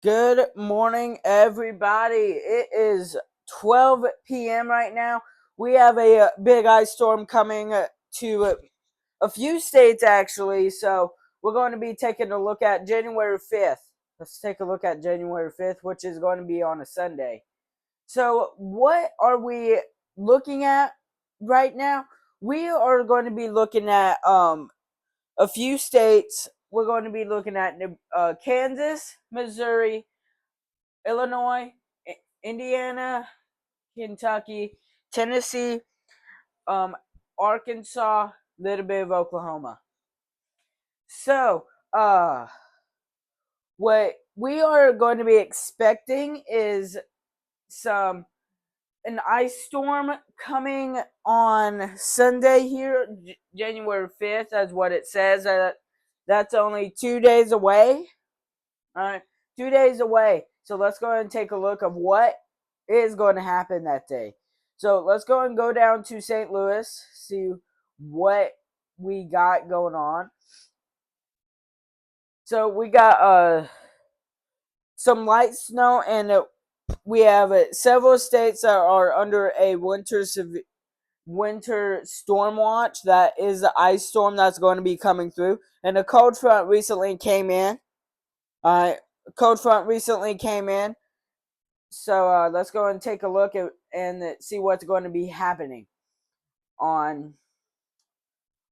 Good morning, everybody. It is 12 p.m. right now. We have a big ice storm coming to a few states, actually. So we're going to be taking a look at January 5th. Let's take a look at January 5th, which is going to be on a Sunday. So, what are we looking at right now? We are going to be looking at a few states. We're going to be looking at Kansas, Missouri, Illinois, Indiana, Kentucky, Tennessee, um, Arkansas, a little bit of Oklahoma. So, what we are going to be expecting is some an ice storm coming on Sunday here, January 5th, that's what it says. That's only 2 days away. All right, 2 days away. So let's go ahead and take a look of what is going to happen that day. So let's go down to St. Louis, see what we got going on. So we got some light snow, and we have several states that are under a winter storm watch. That is the ice storm that's going to be coming through, and a cold front recently came in. Cold front recently came in. So let's go and take a look and see what's going to be happening on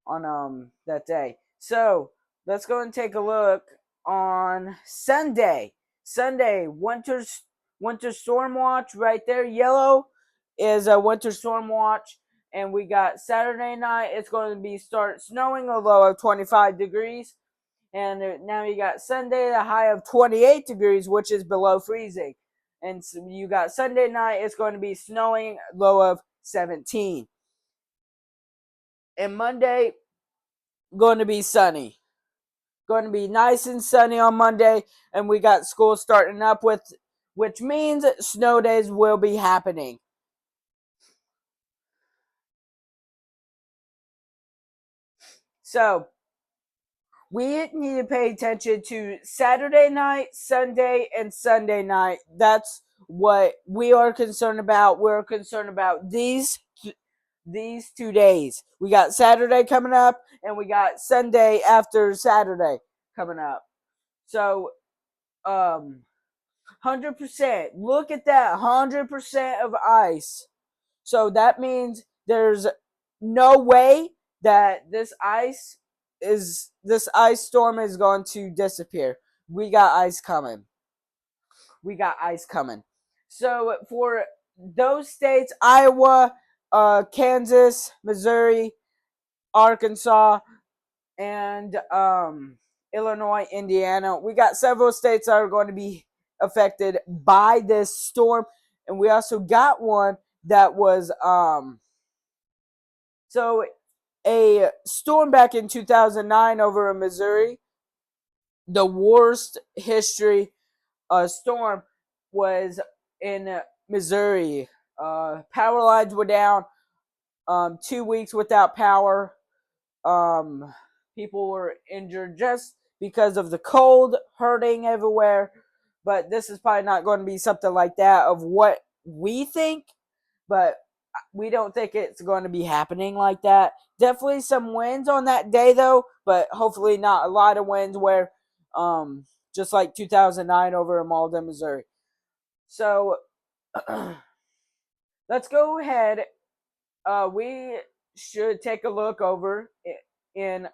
that day. So let's go and take a look on Sunday. Sunday, winter storm watch right there. Yellow is a winter storm watch, and we got Saturday night. It's going to be start snowing, a low of 25 degrees. And now you got Sunday, the high of 28 degrees, which is below freezing. And so you got Sunday night, it's going to be snowing, low of 17. And Monday, going to be sunny. Going to be nice and sunny on Monday, and we got school starting up which means snow days will be happening. So we need to pay attention to Saturday night, Sunday, and Sunday night. That's what we are concerned about. We're concerned about these 2 days. We got Saturday coming up, and we got Sunday after Saturday coming up. So, 100%. Look at that, 100% of ice. So that means there's no way that this ice storm is going to disappear. We got ice coming. We got ice coming. So for those states, Iowa, Kansas, Missouri, Arkansas, and Illinois, Indiana, we got several states that are going to be affected by this storm, and we also got one that was so a storm back in 2009 over in Missouri. The worst history storm was in Missouri. Power lines were down. 2 weeks without power. People were injured just because of the cold, hurting everywhere. But this is probably not going to be something like that of what we think. But we don't think it's going to be happening like that. Definitely some winds on that day, though, but hopefully not a lot of winds where, just like 2009 over in Malden, Missouri. So let's go ahead. We should take a look over in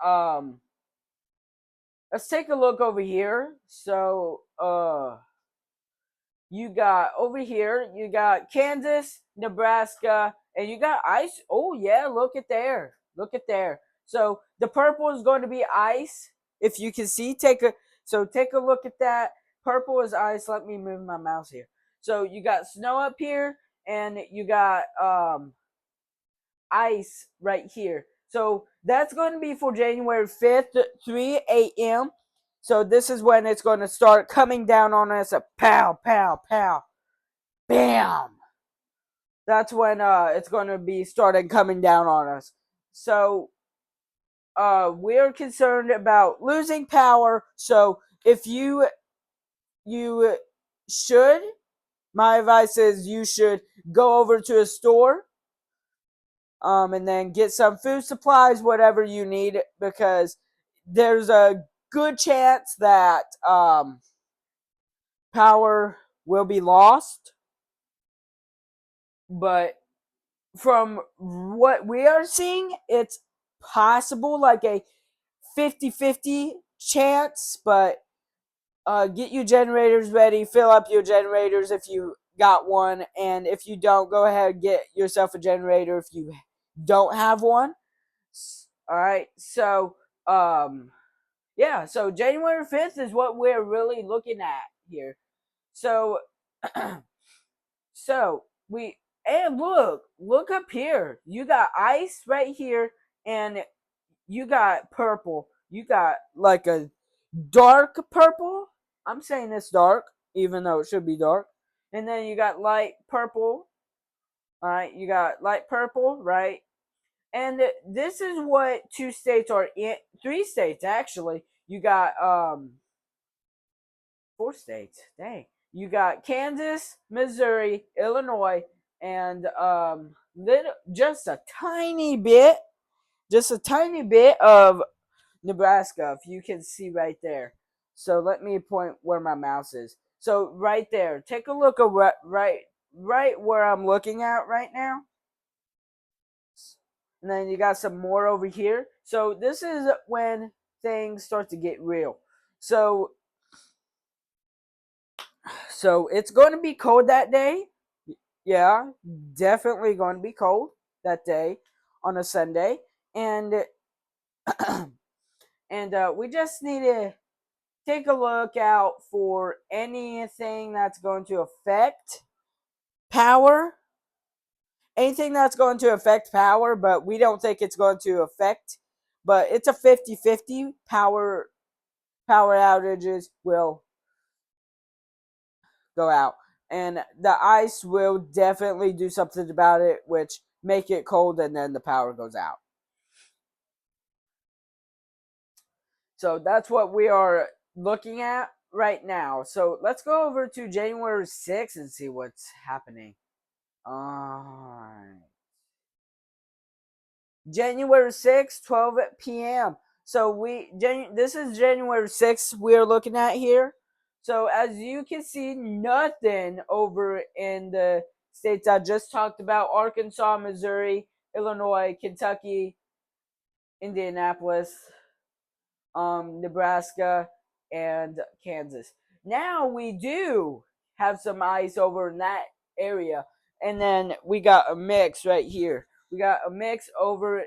let's take a look over here. So you got over here, you got Kansas, Nebraska, and you got ice. Oh yeah, look at there. Look at there. So the purple is going to be ice. If you can see, take a look at that. Purple is ice. Let me move my mouse here. So you got snow up here, and you got ice right here. So that's going to be for January 5th, 3 a.m. So this is when it's going to start coming down on us. A pow, pow, pow, bam. That's when it's going to be starting coming down on us. So we're concerned about losing power. So if you my advice is you should go over to a store, and then get some food supplies, whatever you need, because there's a good chance that power will be lost. But from what we are seeing, it's possible, like a 50-50 chance. But get your generators ready, fill up your generators if you got one, and if you don't, go ahead and get yourself a generator if you don't have one. All right, so yeah, so January 5th is what we're really looking at here. So so we and look up here. You got ice right here, and you got purple. You got like a dark purple. I'm saying it's dark, even though it should be dark. And then you got light purple. All right, you got light purple, right? And this is what two states are in. Three states actually. You got four states. Dang. You got Kansas, Missouri, Illinois, and just a tiny bit, of Nebraska, if you can see right there. So let me point where my mouse is. So right there, take a look at right where I'm looking at right now. And then you got some more over here. So this is when things start to get real. So it's going to be cold that day. Yeah, definitely going to be cold that day on a Sunday. And we just need to take a look out for anything that's going to affect power. Anything that's going to affect power, but we don't think it's going to affect. But it's a 50-50 power outages will go out. And the ice will definitely do something about it, which make it cold, and then the power goes out. So that's what we are looking at right now. So let's go over to January 6th and see what's happening. Alright. January 6th, 12 p.m. So this is January 6th we're looking at here. So as you can see, nothing over in the states I just talked about: Arkansas, Missouri, Illinois, Kentucky, Indianapolis, Nebraska, and Kansas. Now we do have some ice over in that area, and then we got a mix right here. We got a mix over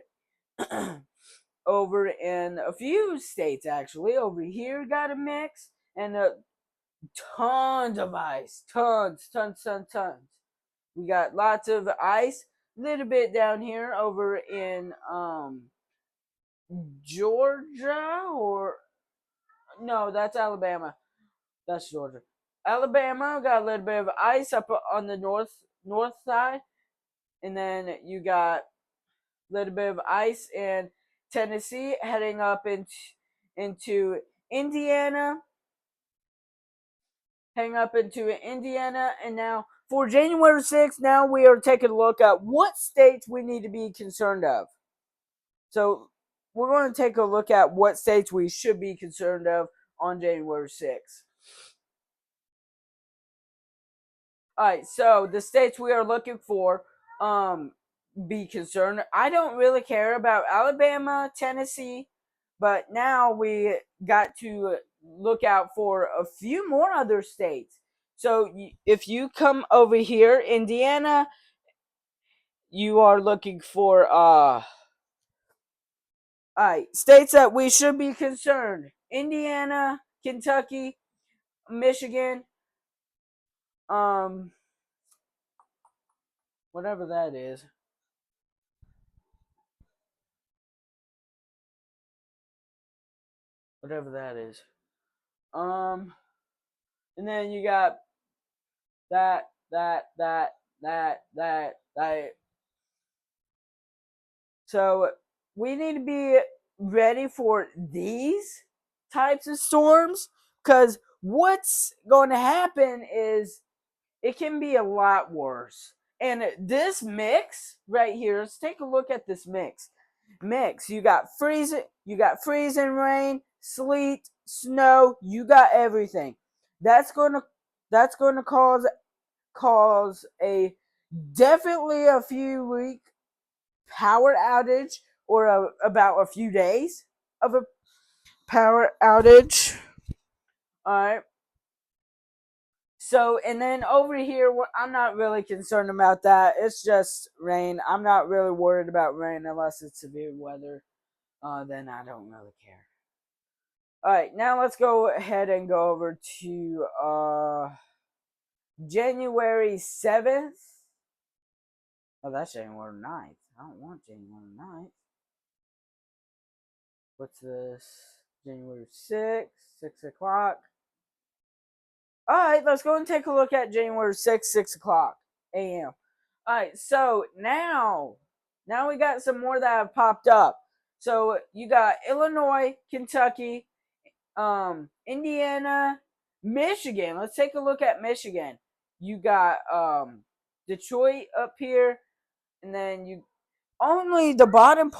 over in a few states actually. Over here got a mix, and tons of ice, tons. We got lots of ice. A little bit down here over in Georgia, or no, that's Alabama. That's Georgia. Alabama got a little bit of ice up on the north side, and then you got a little bit of ice in Tennessee, heading up into Indiana, and now for January 6th, now we are taking a look at what states we need to be concerned of. So we're going to take a look at what states we should be concerned of on January 6th. All right, so the states we are looking for, be concerned. I don't really care about Alabama, Tennessee, but now we got to look out for a few more other states. So if you come over here, Indiana, you are looking for all right, states that we should be concerned: Indiana, Kentucky, Michigan, um whatever that is. Whatever that is. Um and then you got that. So we need to be ready for these types of storms, because what's going to happen is it can be a lot worse. And this mix right here, let's take a look at this mix. You got freezing rain, sleet, snow, you got everything. That's going to cause a definitely a few week power outage, or about a few days of a power outage. All right. So, and then over here, I'm not really concerned about that. It's just rain. I'm not really worried about rain unless it's severe weather. Then I don't really care. All right, now let's go ahead and go over to January 7th. Oh, that's January 9th. I don't want January 9th. What's this? January 6th, 6 o'clock. All right, let's go and take a look at January 6th, 6 o'clock a.m. All right, so now we got some more that have popped up. So you got Illinois, Kentucky, Indiana, Michigan. Let's take a look at Michigan. You got Detroit up here, and then you only the bottom